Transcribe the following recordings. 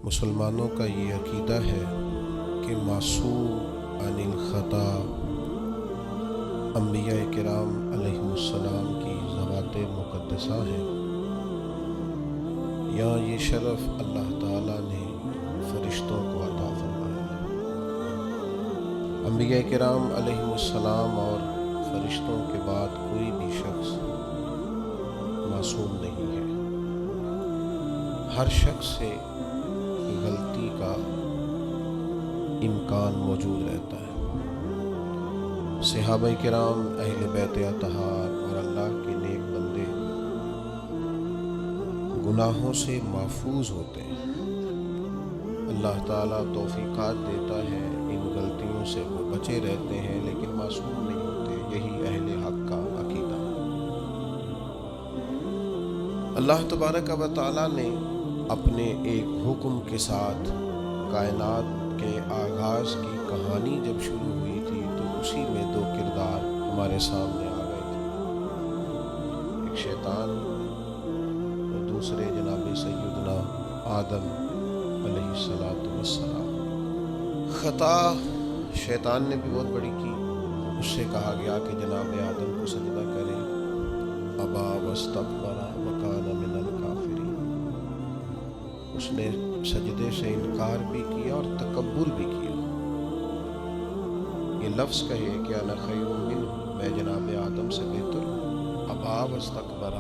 مسلمانوں کا یہ عقیدہ ہے کہ معصوم عن الخطا انبیاء کرام علیہم السلام کی ذوات مقدسہ ہیں، یا یہ شرف اللہ تعالیٰ نے فرشتوں کو عطا فرمایا ہے۔ انبیاء کرام علیہم السلام اور فرشتوں کے بعد کوئی بھی شخص معصوم نہیں ہے۔ ہر شخص سے غلطی کا امکان موجود رہتا ہے۔ صحابہ کرام، اہل بیت اطہار اور اللہ کے نیک بندے گناہوں سے محفوظ ہوتے ہیں۔ اللہ تعالیٰ توفیقات دیتا ہے، ان غلطیوں سے وہ بچے رہتے ہیں، لیکن معصوم نہیں ہوتے۔ یہی اہل حق کا عقیدہ ہے۔ اللہ تبارک و تعالیٰ نے اپنے ایک حکم کے ساتھ کائنات کے آغاز کی کہانی جب شروع ہوئی تھی تو اسی میں دو کردار ہمارے سامنے آ گئے تھے، ایک شیطان اور دوسرے جناب سیدنا آدم علیہ السلام۔ خطا شیطان نے بھی بہت بڑی کی۔ اس سے کہا گیا کہ جناب آدم کو سجدہ کرے، ابا واستکبر وکان من الکافرین۔ اس نے سجدے سے انکار بھی کیا اور تکبر بھی کیا۔ یہ لفظ کہے کہ انا خیر منہ، میں جناب آدم سے بہتر ہوں۔ ابا واستکبر،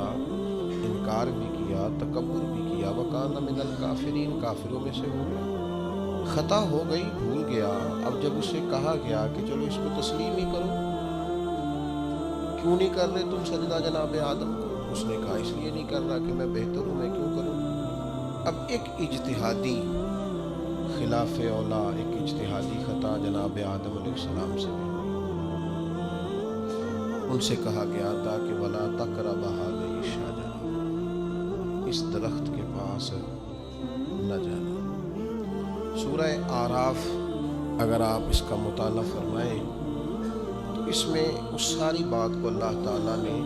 انکار بھی کیا، تکبر بھی کیا، وکان من الکافرین، کافروں میں سے ہو گیا۔ خطا ہو گئی، بھول گیا۔ اب جب اسے کہا گیا کہ چلو اس کو تسلیم ہی کرو، کیوں نہیں کر رہے تم سجدہ جناب آدم کو؟ اس نے کہا اس لیے نہیں کر رہا کہ میں بہتر ہوں، میں کیوں کروں۔ اب ایک اجتہادی خلاف اولا، ایک اجتہادی خطا جناب آدم علیہ السلام سے بھی ان سے کہا گیا تھا کہ وَلَا تَقْرَبَ هَٰذِهِ الشَّجَرَةَ، اس درخت کے پاس نہ جانا۔ سورہ اعراف اگر آپ اس کا مطالعہ فرمائیں تو اس میں اس ساری بات کو اللہ تعالیٰ نے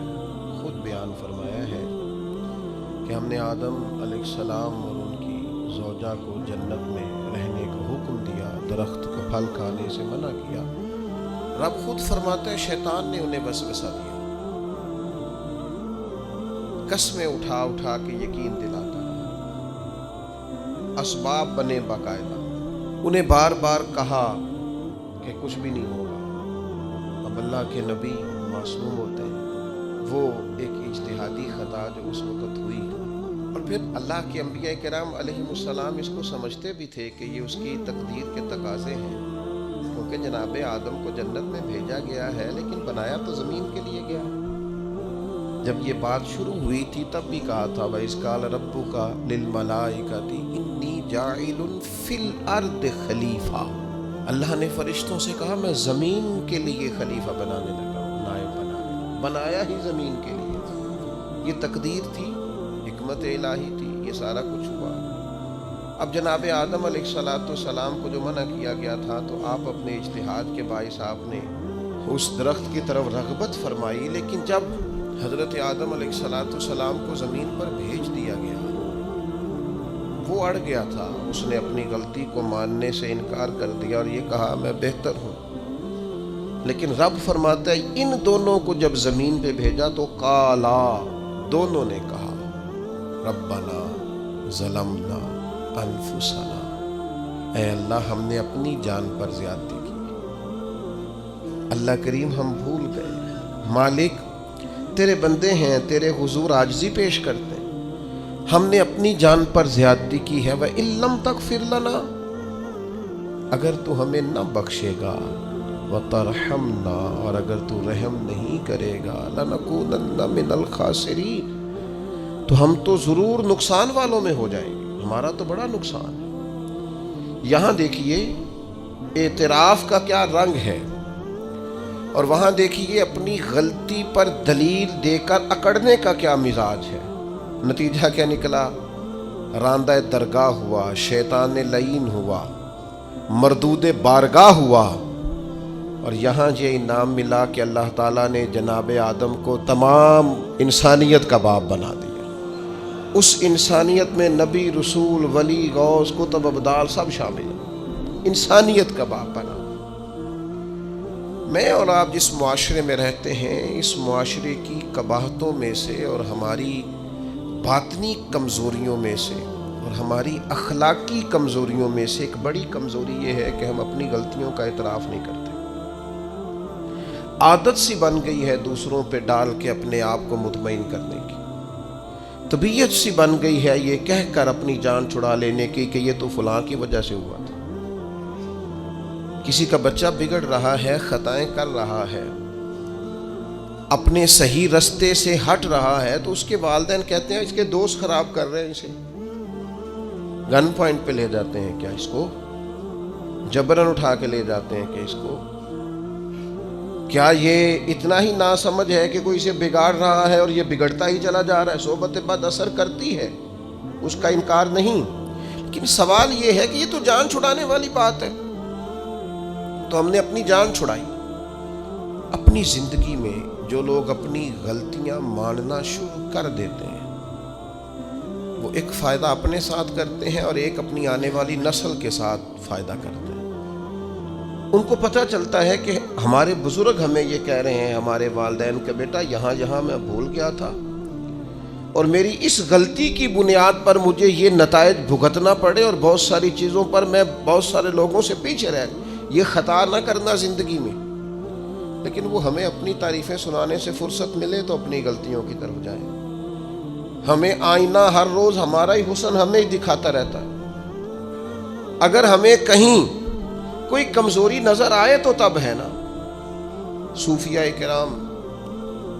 خود بیان فرمایا ہے کہ ہم نے آدم علیہ السلام اور ان کی زوجہ کو جنت میں رہنے کا حکم دیا، درخت کا پھل کھانے سے منع کیا۔ رب خود فرماتے ہیں شیطان نے انہیں وسوسہ دیا، قسمیں اٹھا اٹھا کے یقین دلاتا رہا، اسباب بنے باقاعدہ، انہیں بار بار کہا کہ کچھ بھی نہیں ہوگا۔ اب اللہ کے نبی معصوم ہوتے ہیں، وہ ایک اجتہادی خطا جو اس وقت ہوئی، اور پھر اللہ کے انبیاء کرام علیہم السلام اس کو سمجھتے بھی تھے کہ یہ اس کی تقدیر کے تقاضے ہیں، کیونکہ جناب آدم کو جنت میں بھیجا گیا ہے لیکن بنایا تو زمین کے لیے گیا۔ جب یہ بات شروع ہوئی تھی تب بھی کہا تھا وَإِذْ قَالَ رَبُّكَ لِلْمَلَائِكَةِ إِنِّي جَاعِلٌ فِي الْأَرْضِ خَلِيفَةً، اللہ نے فرشتوں سے کہا میں زمین کے لیے خلیفہ بنانے لگا ہوں، نائب بنایا ہی زمین کے لیے۔ یہ تقدیر تھی، حکمت الہی تھی، یہ سارا کچھ ہوا۔ اب جناب آدم علیہ السلام کو جو منع کیا گیا تھا تو آپ اپنے اجتہاد کے باعث آپ نے اس درخت کی طرف رغبت فرمائی، لیکن جب حضرت آدم علیہ السلام کو زمین پر بھیج دیا گیا وہ اڑ گیا تھا، اس نے اپنی غلطی کو ماننے سے انکار کر دیا اور یہ کہا میں بہتر ہوں۔ لیکن رب فرماتا ہے ان دونوں کو جب زمین پہ بھیجا تو قالا، دونوں نے کہا ربنا ظلمنا انفسنا، اے اللہ ہم نے اپنی جان پر زیادتی کی، اللہ کریم ہم بھول گئے، مالک تیرے بندے ہیں، تیرے حضور عاجزی پیش کرتے ہیں، ہم نے اپنی جان پر زیادتی کی ہے۔ وَإِن لَّمْ تَغْفِرْ لَنَا، اگر تو ہمیں نہ بخشے گا، وَتَرْحَمْنَا، اور اگر تو رحم نہیں کرے گا، لَنَكُونَنَّ مِنَ الْخَاسِرِينَ، تو ہم تو ضرور نقصان والوں میں ہو جائیں گے، ہمارا تو بڑا نقصان ہے۔ یہاں دیکھیے اعتراف کا کیا رنگ ہے، اور وہاں دیکھیے اپنی غلطی پر دلیل دے کر اکڑنے کا کیا مزاج ہے۔ نتیجہ کیا نکلا؟ راندہ درگاہ ہوا، شیطان لعین ہوا، مردود بارگاہ ہوا، اور یہاں یہ انعام ملا کہ اللہ تعالیٰ نے جناب آدم کو تمام انسانیت کا باپ بنا دیا۔ اس انسانیت میں نبی، رسول، ولی، غوث، قطب، ابدال سب شامل ہیں، انسانیت کا باپ بنا۔ میں اور آپ جس معاشرے میں رہتے ہیں، اس معاشرے کی قباحتوں میں سے اور ہماری باطنی کمزوریوں میں سے اور ہماری اخلاقی کمزوریوں میں سے ایک بڑی کمزوری یہ ہے کہ ہم اپنی غلطیوں کا اعتراف نہیں کرتے۔ عادت سی بن گئی ہے دوسروں پہ ڈال کے اپنے آپ کو مطمئن کرنے کی، طبیعت سی بن گئی ہے یہ کہہ کر اپنی جان چھڑا لینے کی کہ یہ تو فلاں کی وجہ سے ہوا تھا۔ کسی کا بچہ بگڑ رہا ہے، خطائیں کر رہا ہے، اپنے صحیح رستے سے ہٹ رہا ہے، تو اس کے والدین کہتے ہیں اس کے دوست خراب کر رہے ہیں، اسے گن پوائنٹ پہ لے جاتے ہیں کیا، اس کو جبرن اٹھا کے لے جاتے ہیں کہ اس کو کیا یہ اتنا ہی ناسمجھ ہے کہ کوئی اسے بگاڑ رہا ہے اور یہ بگڑتا ہی چلا جا رہا ہے۔ صحبت بد اثر کرتی ہے، اس کا انکار نہیں، لیکن سوال یہ ہے کہ یہ تو جان چھڑانے والی بات ہے، تو ہم نے اپنی جان چھڑائی۔ اپنی زندگی میں جو لوگ اپنی غلطیاں ماننا شروع کر دیتے ہیں وہ ایک فائدہ اپنے ساتھ کرتے ہیں اور ایک اپنی آنے والی نسل کے ساتھ فائدہ کرتے ہیں۔ ان کو پتہ چلتا ہے کہ ہمارے بزرگ ہمیں یہ کہہ رہے ہیں، ہمارے والدین کہ بیٹا یہاں میں بھول گیا تھا اور میری اس غلطی کی بنیاد پر مجھے یہ نتائج بھگتنا پڑے اور بہت ساری چیزوں پر میں بہت سارے لوگوں سے پیچھے رہ، یہ خطا نہ کرنا زندگی میں۔ لیکن وہ ہمیں اپنی تعریفیں سنانے سے فرصت ملے تو اپنی غلطیوں کی طرف جائیں۔ ہمیں آئینہ ہر روز ہمارا ہی حسن ہمیں ہی دکھاتا رہتا ہے۔ اگر ہمیں کہیں کوئی کمزوری نظر آئے تو تب ہے نا۔ صوفیاء کرام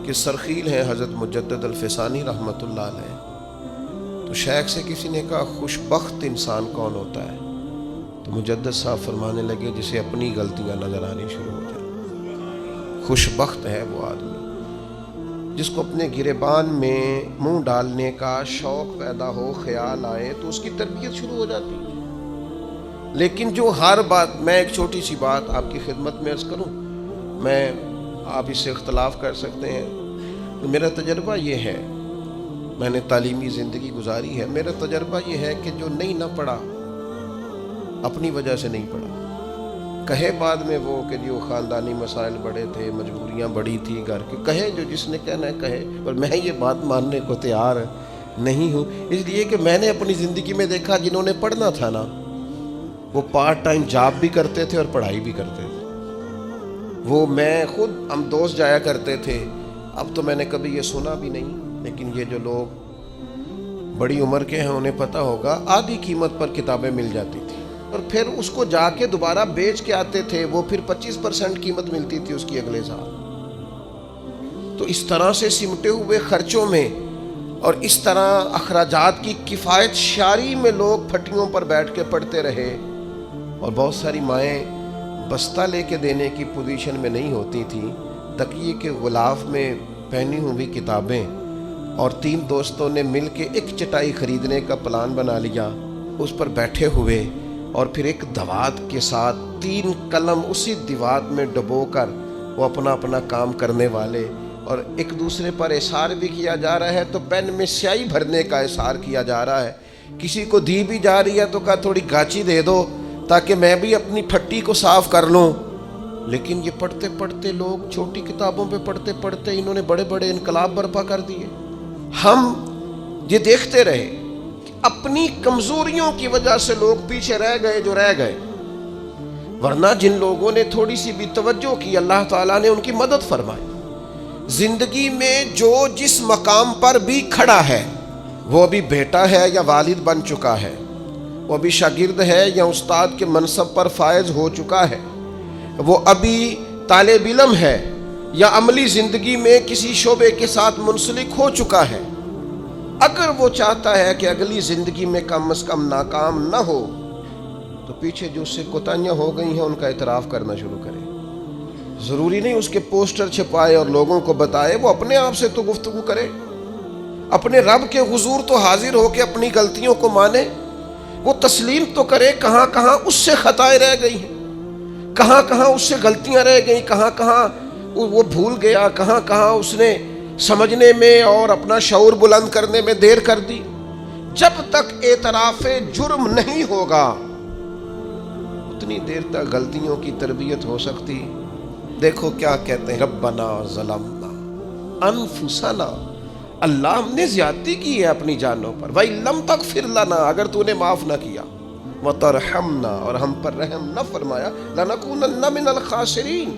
کے سرخیل ہیں حضرت مجدد الفسانی رحمۃ اللہ علیہ، تو شیخ سے کسی نے کہا خوش بخت انسان کون ہوتا ہے، تو مجدد صاحب فرمانے لگے جسے اپنی غلطیاں نظر آنی شروع ہو جائیں۔ خوش بخت ہے وہ آدمی جس کو اپنے گریبان میں منہ ڈالنے کا شوق پیدا ہو، خیال آئے تو اس کی تربیت شروع ہو جاتی ہے۔ لیکن جو ہر بات، میں ایک چھوٹی سی بات آپ کی خدمت میں عرض کروں، میں آپ اس سے اختلاف کر سکتے ہیں، تو میرا تجربہ یہ ہے، میں نے تعلیمی زندگی گزاری ہے، میرا تجربہ یہ ہے کہ جو نہیں نہ پڑھا اپنی وجہ سے نہیں پڑھا، کہے بعد میں وہ کہ جو خاندانی مسائل بڑے تھے، مجبوریاں بڑی تھی گھر کے، کہے جو جس نے کہنا ہے کہے، پر میں یہ بات ماننے کو تیار نہیں ہوں، اس لیے کہ میں نے اپنی زندگی میں دیکھا جنہوں نے پڑھنا تھا نا وہ پارٹ ٹائم جاب بھی کرتے تھے اور پڑھائی بھی کرتے تھے۔ وہ میں خود، ہم دوست جایا کرتے تھے، اب تو میں نے کبھی یہ سنا بھی نہیں، لیکن یہ جو لوگ بڑی عمر کے ہیں انہیں پتہ ہوگا، آدھی قیمت پر کتابیں مل جاتی تھی اور پھر اس کو جا کے دوبارہ بیچ کے آتے تھے، وہ پھر 25% قیمت ملتی تھی اس کی اگلے سال۔ تو اس طرح سے سمٹے ہوئے خرچوں میں اور اس طرح اخراجات کی کفایت شاری میں لوگ پھٹیوں پر بیٹھ کے پڑھتے رہے، اور بہت ساری مائیں بستہ لے کے دینے کی پوزیشن میں نہیں ہوتی تھیں، تکیے کے غلاف میں پہنی ہوئی کتابیں، اور 3 دوستوں نے مل کے ایک چٹائی خریدنے کا پلان بنا لیا، اس پر بیٹھے ہوئے اور پھر ایک دوات کے ساتھ 3 قلم اسی دوات میں ڈبو کر وہ اپنا اپنا کام کرنے والے، اور ایک دوسرے پر احسار بھی کیا جا رہا ہے تو پین میں سیاہی بھرنے کا احسار کیا جا رہا ہے، کسی کو دی بھی جا رہی ہے تو کہا تھوڑی گاچی دے دو تاکہ میں بھی اپنی پھٹی کو صاف کر لوں۔ لیکن یہ پڑھتے پڑھتے لوگ، چھوٹی کتابوں پہ پڑھتے پڑھتے انہوں نے بڑے بڑے انقلاب برپا کر دیے۔ ہم یہ دیکھتے رہے کہ اپنی کمزوریوں کی وجہ سے لوگ پیچھے رہ گئے جو رہ گئے، ورنہ جن لوگوں نے تھوڑی سی بھی توجہ کی اللہ تعالیٰ نے ان کی مدد فرمائی۔ زندگی میں جو جس مقام پر بھی کھڑا ہے، وہ ابھی بیٹا ہے یا والد بن چکا ہے، وہ ابھی شاگرد ہے یا استاد کے منصب پر فائز ہو چکا ہے، وہ ابھی طالب علم ہے یا عملی زندگی میں کسی شعبے کے ساتھ منسلک ہو چکا ہے، اگر وہ چاہتا ہے کہ اگلی زندگی میں کم از کم ناکام نہ ہو تو پیچھے جو اس سے کوتاہیاں ہو گئی ہیں ان کا اعتراف کرنا شروع کرے۔ ضروری نہیں اس کے پوسٹر چھپائے اور لوگوں کو بتائے، وہ اپنے آپ سے تو گفتگو کرے، اپنے رب کے حضور تو حاضر ہو کے اپنی غلطیوں کو مانے، وہ تسلیم تو کرے کہاں کہاں اس سے خطائیں رہ گئی ہیں، کہاں کہاں اس سے غلطیاں رہ گئیں، کہاں کہاں وہ بھول گیا، کہاں کہاں اس نے سمجھنے میں اور اپنا شعور بلند کرنے میں دیر کر دی۔ جب تک اعتراف جرم نہیں ہوگا اتنی دیر تک غلطیوں کی تربیت ہو سکتی. دیکھو کیا کہتے ہیں, ربنا ظلمنا انفسنا, اللہ ہم نے زیادتی کی ہے اپنی جانوں پر, وَإِن لَمْ تَغْفِرْ لَنَا, اگر تو نے معاف نہ کیا, وَتَرْحَمْنَا, اور ہم پر رحم نہ فرمایا, لَنَكُونَنَّ مِنَ الْخَاسِرِينَ,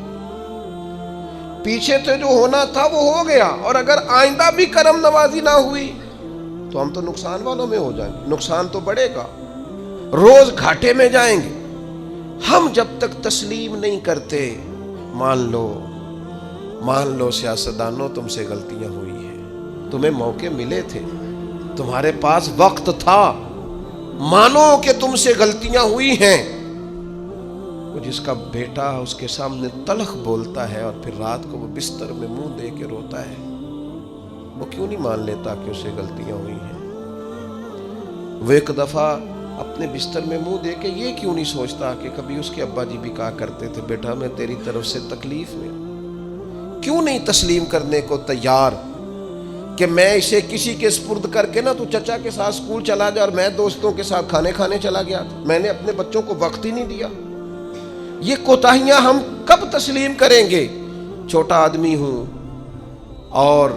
پیچھے سے جو ہونا تھا وہ ہو گیا, اور اگر آئندہ بھی کرم نوازی نہ ہوئی تو ہم تو نقصان والوں میں ہو جائیں گے, نقصان تو بڑھے گا, روز گھاٹے میں جائیں گے. ہم جب تک تسلیم نہیں کرتے, مان لو سیاستدانوں تم سے غلطیاں ہوئی ہیں, تمہیں موقع ملے تھے, تمہارے پاس وقت تھا, مانو کہ تم سے غلطیاں ہوئی ہیں. وہ جس کا بیٹا اس کے سامنے تلخ بولتا ہے اور پھر رات کو وہ بستر میں منہ دے کے روتا ہے, وہ کیوں نہیں مان لیتا کہ اس سے غلطیاں ہوئی ہیں؟ وہ ایک دفعہ اپنے بستر میں منہ دے کے یہ کیوں نہیں سوچتا کہ کبھی اس کے ابا جی بھی کہا کرتے تھے, بیٹا میں تیری طرف سے تکلیف میں ہوں. کیوں نہیں تسلیم کرنے کو تیار کہ میں اسے کسی کے سپرد کر کے نا تو چچا کے ساتھ اسکول چلا جا اور میں دوستوں کے ساتھ کھانے چلا گیا تھا, میں نے اپنے بچوں کو وقت ہی نہیں دیا. یہ کوتاہیاں ہم کب تسلیم کریں گے؟ چھوٹا آدمی ہوں اور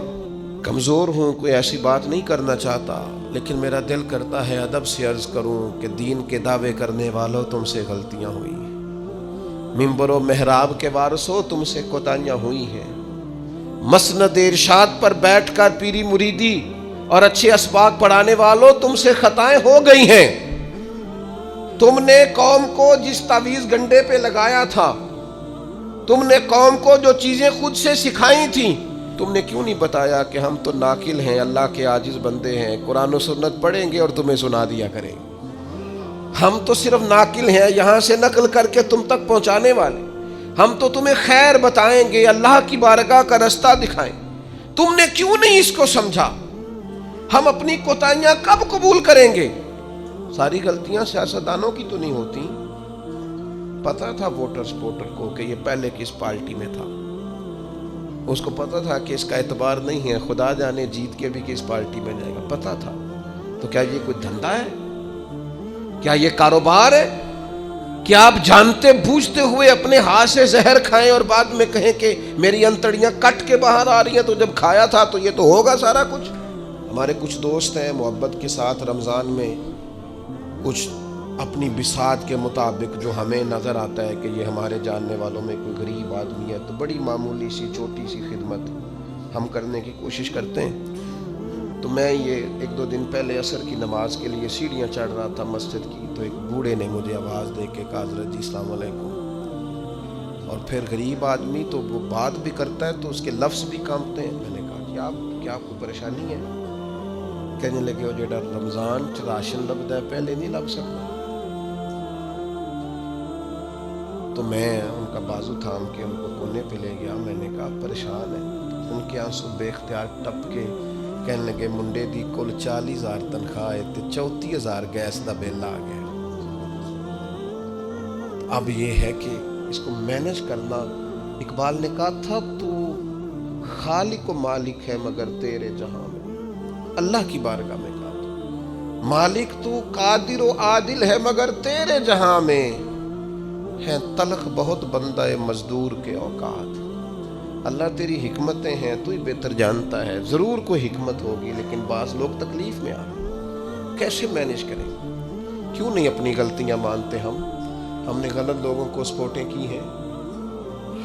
کمزور ہوں, کوئی ایسی بات نہیں کرنا چاہتا, لیکن میرا دل کرتا ہے ادب سے عرض کروں کہ دین کے دعوے کرنے والوں تم سے غلطیاں ہوئی ہیں, منبر و محراب کے وارثوں تم سے کوتاہیاں ہوئی ہیں, مسند ارشاد پر بیٹھ کر پیری مریدی اور اچھے اسباق پڑھانے والوں تم سے خطائیں ہو گئی ہیں. تم نے قوم کو جس تعویذ گنڈے پہ لگایا تھا, تم نے قوم کو جو چیزیں خود سے سکھائی تھیں, تم نے کیوں نہیں بتایا کہ ہم تو ناقل ہیں, اللہ کے عاجز بندے ہیں, قرآن و سنت پڑھیں گے اور تمہیں سنا دیا کریں گے, ہم تو صرف ناقل ہیں, یہاں سے نقل کر کے تم تک پہنچانے والے, ہم تو تمہیں خیر بتائیں گے, اللہ کی بارگاہ کا رستہ دکھائیں. تم نے کیوں نہیں اس کو سمجھا؟ ہم اپنی کوتاہیاں کب قبول کریں گے؟ ساری غلطیاں سیاستدانوں کی تو نہیں ہوتی. پتا تھا ووٹر کو کہ یہ پہلے کس پارٹی میں تھا, اس کو پتا تھا کہ اس کا اعتبار نہیں ہے, خدا جانے جیت کے بھی کس پارٹی میں جائے گا, پتا تھا. تو کیا یہ کوئی دھندا ہے؟ کیا یہ کاروبار ہے؟ کیا آپ جانتے بوجھتے ہوئے اپنے ہاتھ سے زہر کھائیں اور بعد میں کہیں کہ میری انتڑیاں کٹ کے باہر آ رہی ہیں, تو جب کھایا تھا تو یہ تو ہوگا سارا کچھ. ہمارے کچھ دوست ہیں محبت کے ساتھ رمضان میں کچھ اپنی بساط کے مطابق جو ہمیں نظر آتا ہے کہ یہ ہمارے جاننے والوں میں کوئی غریب آدمی ہے, تو بڑی معمولی سی چھوٹی سی خدمت ہم کرنے کی کوشش کرتے ہیں. تو میں یہ 1-2 دن پہلے عصر کی نماز کے لیے سیڑھیاں چڑھ رہا تھا مسجد کی, تو ایک بوڑھے نے مجھے آواز دے کے کہا حضرت جی السلام علیکم. اور پھر غریب آدمی تو وہ بات بھی کرتا ہے تو اس کے لفظ بھی کانپتے ہیں. میں نے کہا کہ آپ کو پریشانی ہے؟ کہنے لگے وہ جڑا رمضان چ راشن لبدا ہے پہلے نہیں لب سکتا. تو میں ان کا بازو تھام کے ان کو کونے پہ لے گیا. میں نے کہا پریشان ہے. ان کے آنسو بے اختیار ٹپ کے کہنے لگے منڈے دی کل 40,000 تنخواہ ہے تے 34,000 گیس دا بل آ گیا. اب یہ ہے کہ اس کو مینج کرنا. اقبال نے کہا تھا تو خالق و مالک ہے مگر تیرے جہاں میں, اللہ کی بارگاہ میں کہا تھا مالک تو قادر و عادل ہے مگر تیرے جہاں میں ہے تلخ بہت بندہ مزدور کے اوقات. اللہ تیری حکمتیں ہیں, تو ہی بہتر جانتا ہے, ضرور کوئی حکمت ہوگی, لیکن بعض لوگ تکلیف میں آ کیسے مینج کریں؟ کیوں نہیں اپنی غلطیاں مانتے؟ ہم نے غلط لوگوں کو سپورٹیں کی ہیں.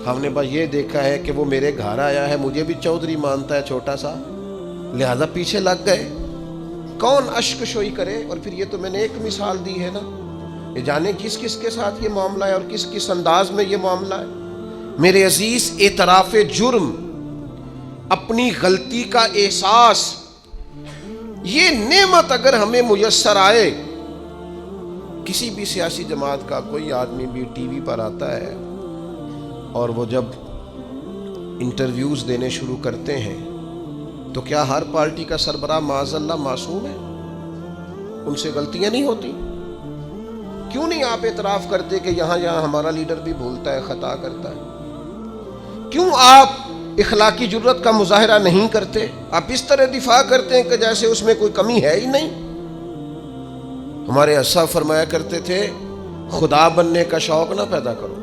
ہم نے بس یہ دیکھا ہے کہ وہ میرے گھر آیا ہے, مجھے بھی چودھری مانتا ہے چھوٹا سا, لہذا پیچھے لگ گئے. کون اشک شوئی کرے؟ اور پھر یہ تو میں نے ایک مثال دی ہے نا, یہ جانے کس کس کے ساتھ یہ معاملہ ہے اور کس کس انداز میں یہ معاملہ ہے. میرے عزیز, اعتراف جرم, اپنی غلطی کا احساس, یہ نعمت اگر ہمیں میسر آئے. کسی بھی سیاسی جماعت کا کوئی آدمی بھی ٹی وی پر آتا ہے اور وہ جب انٹرویوز دینے شروع کرتے ہیں تو کیا ہر پارٹی کا سربراہ معاذ اللہ معصوم ہے؟ ان سے غلطیاں نہیں ہوتی؟ کیوں نہیں آپ اعتراف کرتے کہ یہاں ہمارا لیڈر بھی بھولتا ہے, خطا کرتا ہے؟ کیوں آپ اخلاقی جرت کا مظاہرہ نہیں کرتے؟ آپ اس طرح دفاع کرتے ہیں کہ جیسے اس میں کوئی کمی ہے ہی نہیں. ہمارے اسا فرمایا کرتے تھے خدا بننے کا شوق نہ پیدا کرو،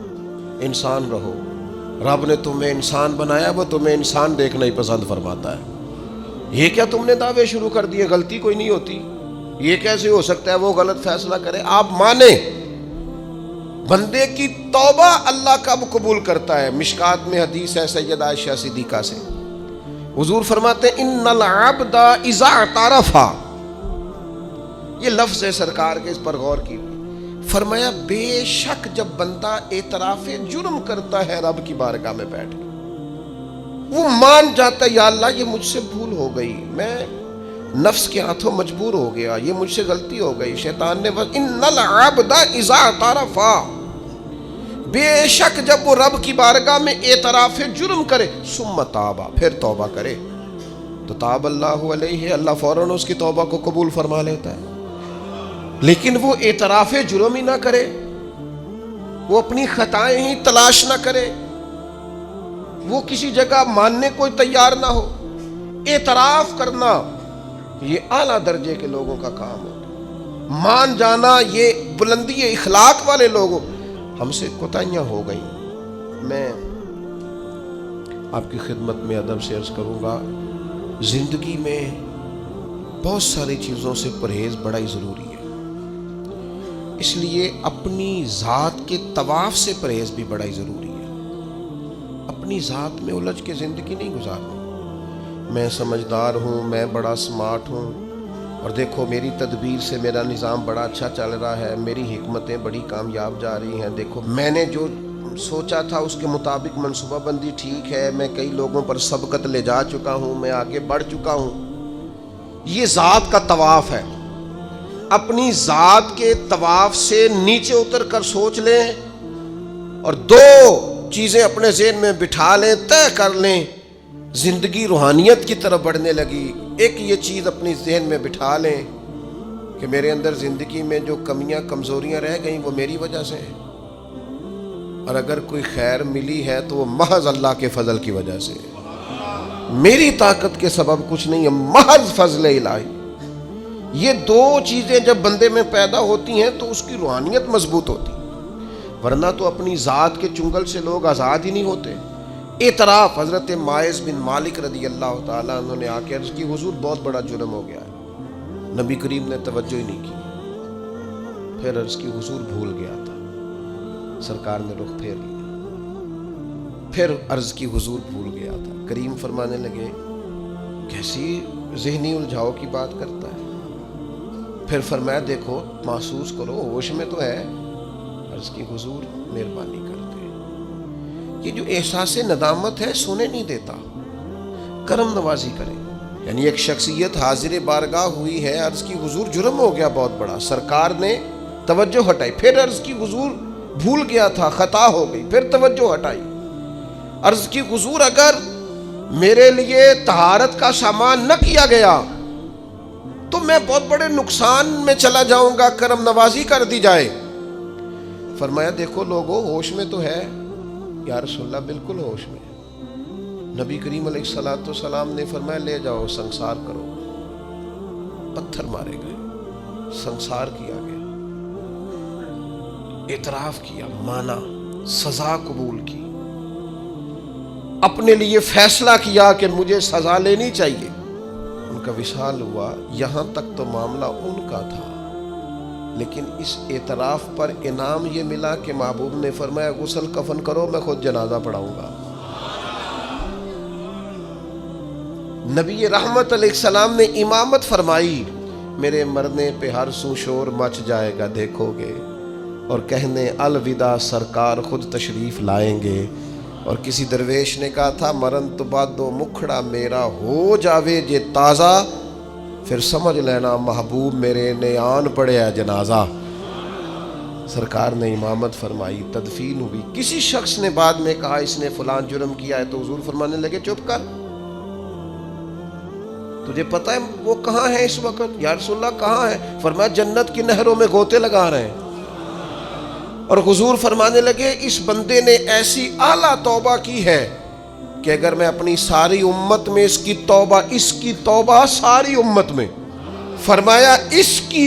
انسان رہو، رب نے تمہیں انسان بنایا، وہ تمہیں انسان دیکھنا ہی پسند فرماتا ہے۔ یہ کیا تم نے دعوے شروع کر دیے؟ غلطی کوئی نہیں ہوتی، یہ کیسے ہو سکتا ہے وہ غلط فیصلہ کرے؟ آپ مانیں بندے کی توبہ اللہ کب قبول کرتا ہے؟ مشکات میں حدیث ہے سیدہ عائشہ صدیقہ سے، حضور فرماتے ہیں ان العبد اذا اعترف، یہ لفظ ہے سرکار کے، اس پر غور کیجیے، فرمایا بے شک جب بندہ اعتراف جرم کرتا ہے رب کی بارگاہ میں بیٹھ کے، وہ مان جاتا ہے یا اللہ یہ مجھ سے بھول ہو گئی، میں نفس کے ہاتھوں مجبور ہو گیا، یہ مجھ سے غلطی ہو گئی، شیطان نے ان العبد اذا اعترف، بے شک جب وہ رب کی بارگاہ میں اعتراف جرم کرے، ثم تاب، پھر توبہ کرے، تو تاب اللہ علیہ، اللہ فوراً اس کی توبہ کو قبول فرما لیتا ہے۔ لیکن وہ اعتراف جرم ہی نہ کرے، وہ اپنی خطائیں ہی تلاش نہ کرے، وہ کسی جگہ ماننے کو تیار نہ ہو۔ اعتراف کرنا یہ اعلیٰ درجے کے لوگوں کا کام ہے، مان جانا یہ بلندی اخلاق والے لوگوں۔ ہم سے کوتاہیاں ہو گئیں، میں آپ کی خدمت میں ادب سے عرض کروں گا، زندگی میں بہت ساری چیزوں سے پرہیز بڑا ہی ضروری ہے، اس لیے اپنی ذات کے طواف سے پرہیز بھی بڑا ہی ضروری ہے۔ اپنی ذات میں الجھ کے زندگی نہیں گزارنی، میں سمجھدار ہوں، میں بڑا سمارٹ ہوں، اور دیکھو میری تدبیر سے میرا نظام بڑا اچھا چل رہا ہے، میری حکمتیں بڑی کامیاب جا رہی ہیں، دیکھو میں نے جو سوچا تھا اس کے مطابق منصوبہ بندی ٹھیک ہے، میں کئی لوگوں پر سبقت لے جا چکا ہوں، میں آگے بڑھ چکا ہوں۔ یہ ذات کا طواف ہے۔ اپنی ذات کے طواف سے نیچے اتر کر سوچ لیں اور دو چیزیں اپنے ذہن میں بٹھا لیں، طے کر لیں، زندگی روحانیت کی طرف بڑھنے لگی۔ ایک یہ چیز اپنی ذہن میں بٹھا لیں کہ میرے اندر زندگی میں جو کمیاں کمزوریاں رہ گئیں وہ میری وجہ سے ہیں، اور اگر کوئی خیر ملی ہے تو وہ محض اللہ کے فضل کی وجہ سے، میری طاقت کے سبب کچھ نہیں ہے، محض فضل الہی۔ یہ دو چیزیں جب بندے میں پیدا ہوتی ہیں تو اس کی روحانیت مضبوط ہوتی، ورنہ تو اپنی ذات کے چنگل سے لوگ آزاد ہی نہیں ہوتے۔ اعتراف، حضرت ماعز بن مالک رضی اللہ تعالیٰ عنہ نے آ کے عرض کی حضور بہت بڑا جرم ہو گیا ہے، نبی کریم نے توجہ ہی نہیں کی، پھر عرض کی حضور بھول گیا تھا، سرکار نے رخ پھیر لیا، پھر عرض کی حضور بھول گیا تھا، کریم فرمانے لگے کیسی ذہنی الجھاؤ کی بات کرتا ہے، پھر فرمایا دیکھو محسوس کرو ہوش میں تو ہے، عرض کی حضور مہربانی کرتے، یہ جو احساس ندامت ہے سونے نہیں دیتا، کرم نوازی کرے۔ یعنی ایک شخصیت حاضر بارگاہ ہوئی ہے، عرض کی حضور جرم ہو گیا بہت بڑا، سرکار نے توجہ ہٹائی، پھر عرض کی حضور بھول گیا تھا، خطا ہو گئی، پھر توجہ ہٹائی، عرض کی حضور اگر میرے لیے طہارت کا سامان نہ کیا گیا تو میں بہت بڑے نقصان میں چلا جاؤں گا، کرم نوازی کر دی جائے۔ فرمایا دیکھو لوگو ہوش میں تو ہے، یا رسول اللہ بالکل ہوش میں۔ نبی کریم علیہ الصلوۃ والسلام نے فرمایا لے جاؤ سنسار کرو، پتھر مارے گئے، سنسار کیا گیا، اعتراف کیا، مانا، سزا قبول کی، اپنے لیے فیصلہ کیا کہ مجھے سزا لینی چاہیے، ان کا وصال ہوا۔ یہاں تک تو معاملہ ان کا تھا، لیکن اس اعتراف پر انعام یہ ملا کہ محبوب نے فرمایا غسل کفن کرو، میں خود جنازہ پڑھاؤں گا۔ نبی رحمت علیہ السلام نے امامت فرمائی، میرے مرنے پہ ہر سو شور مچ جائے گا دیکھو گے، اور کہنے الوداع سرکار خود تشریف لائیں گے۔ اور کسی درویش نے کہا تھا مرن تو بعد دو مکھڑا میرا ہو جاوے جے تازہ، پھر سمجھ لینا محبوب میرے نے آن پڑیا جنازہ۔ سرکار نے امامت فرمائی، تدفین ہوئی۔ کسی شخص نے بعد میں کہا اس نے فلان جرم کیا ہے، تو حضور فرمانے لگے چپ کر، تجھے پتہ ہے وہ کہاں ہے اس وقت؟ یا رسول اللہ کہاں ہے؟ فرمایا جنت کی نہروں میں غوطے لگا رہے ہیں۔ اور حضور فرمانے لگے اس بندے نے ایسی اعلیٰ توبہ کی ہے کہ اگر میں اپنی ساری امت میں اس کی توبہ ساری امت میں، فرمایا اس کی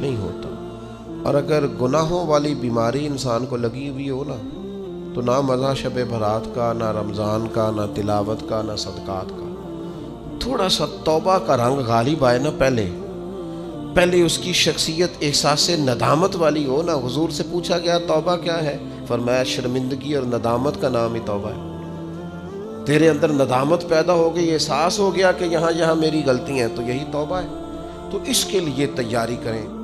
نہیں ہوتا. اور اگر گناہوں والی بیماری انسان کو لگی ہوئی ہو نا تو نہ مزہ شب برات کا، نہ رمضان کا، نہ تلاوت کا، نہ صدقات کا. تھوڑا سا توبہ کا رنگ غالب آئے نا، پہلے اس کی شخصیت احساس سے ندامت والی ہو نا. حضور سے پوچھا گیا توبہ کیا ہے؟ فرمایا شرمندگی اور ندامت کا نام ہی توبہ ہے. تیرے اندر ندامت پیدا ہو گئی، احساس ہو گیا کہ یہاں میری غلطی ہیں، تو یہی توبہ ہے. تو اس کے لیے تیاری کریں.